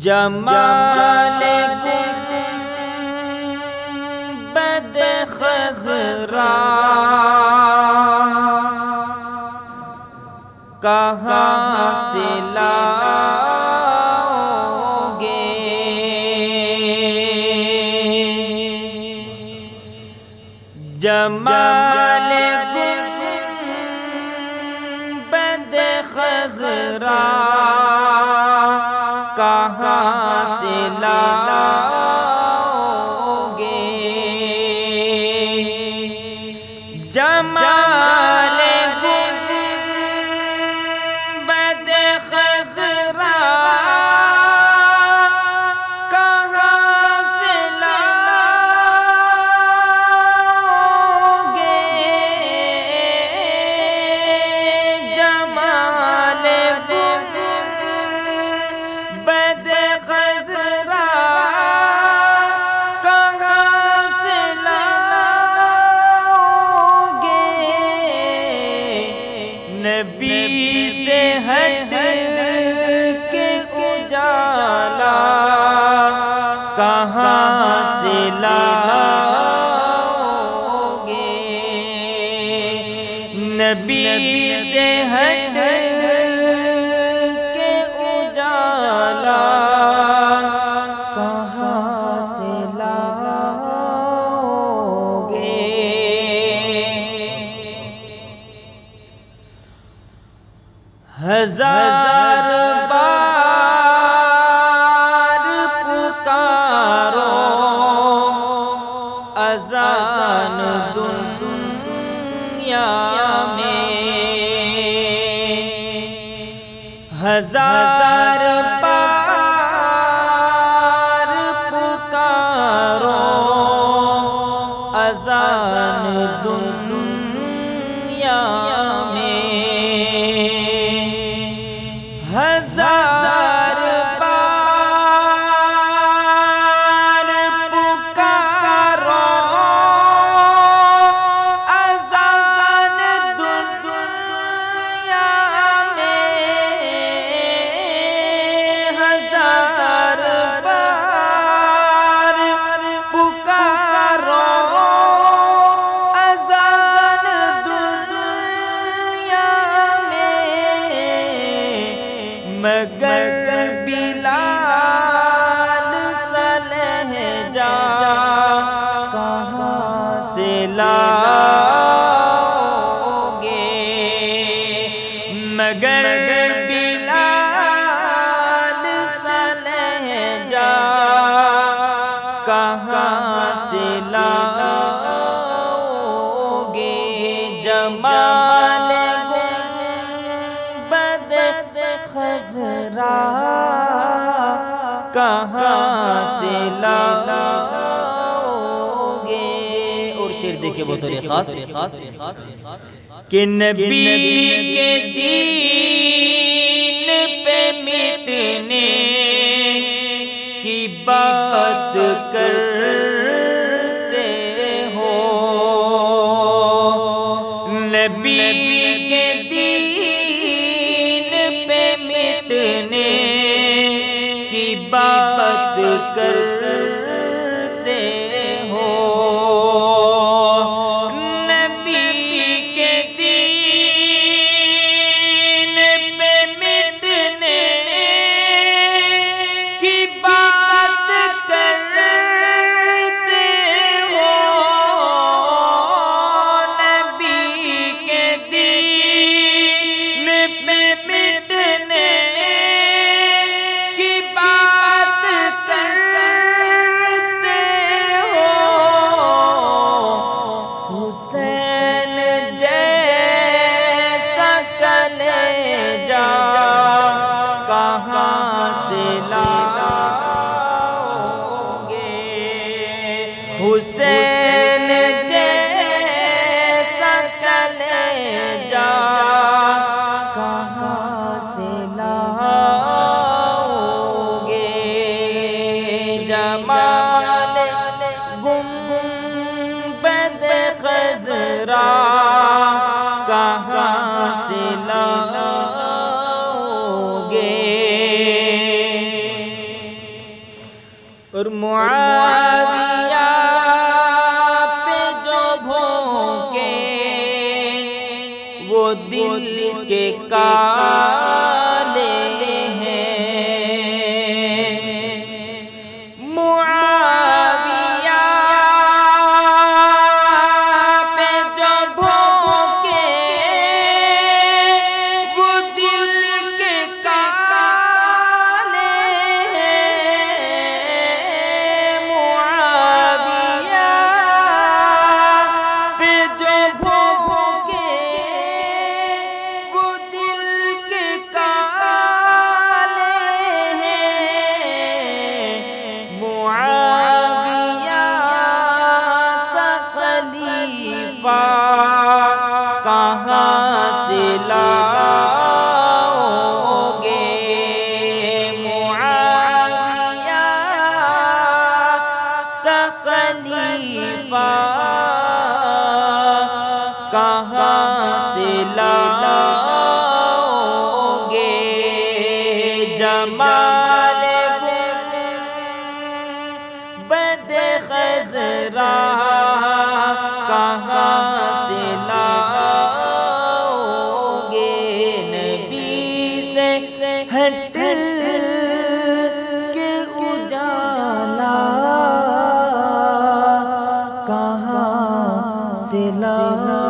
جمال گنبد خضرا کہاں سے لاؤ گے؟ جمال گنبد خضرا کہاں سے لاؤ گے؟ جمال گنبد خضرا کہاں سے لاؤ گے؟ جمال گنبد خضرا کہاں سے لاؤ گے؟ نبی سے ہٹ کے اجالا کہاں سے لاؤ گے؟ نبی سے ہٹ کے اجالا کہاں سے لاؤ گے؟ ہزار بار پکارو اذان دنیا میں، ہزار بار پکارو اذان دنیا میں، ہزار بار پکارو اذان دنیا میں، ہزار بار پکارو اذان دنیا میں، مگر بلال سا لہجہ کہاں سے لاؤ گے؟ مگر بلال سا لہجہ کہاں سے لاؤ گے؟ جمال گنبد خضرا کہاں سے لاؤ گے؟ اور شعر دیکھیں بطور خاص کہ نبی کے دین پہ مٹنے کی بات کرتے ہو، نبی کے دین پہ مٹنے کی بات کرتے ہو، نبی کے دین پہ مٹنے کی بات کرتے ہو، نبی کے دین پہ مٹنے کی بات کرتے ہو، حسین جیسا کلیجہ کہاں سے لاؤ گے؟ حسین جیسا کلیجہ کہاں سے لاؤ گے؟ جمال گنبد خضرا کہاں سے لاؤ گے؟ اور معاویہ پہ جو بھونکے وہ دل کے کالے ہیں، معاویہ پہ جو بھونکے وہ دل کے کالے ہیں، معاویہ پہ جو بھونکے وہ دل کے کالے ہیں، معاویہ سا خلیفہ کہاں سے لاؤ گے، معاویہ سا خلیفہ کہاں سے لاؤ گے، جمال گنبد خضرا کہاں سے لاؤ گے، نبی سے ہٹ کے اجالا کہاں سے لاؤ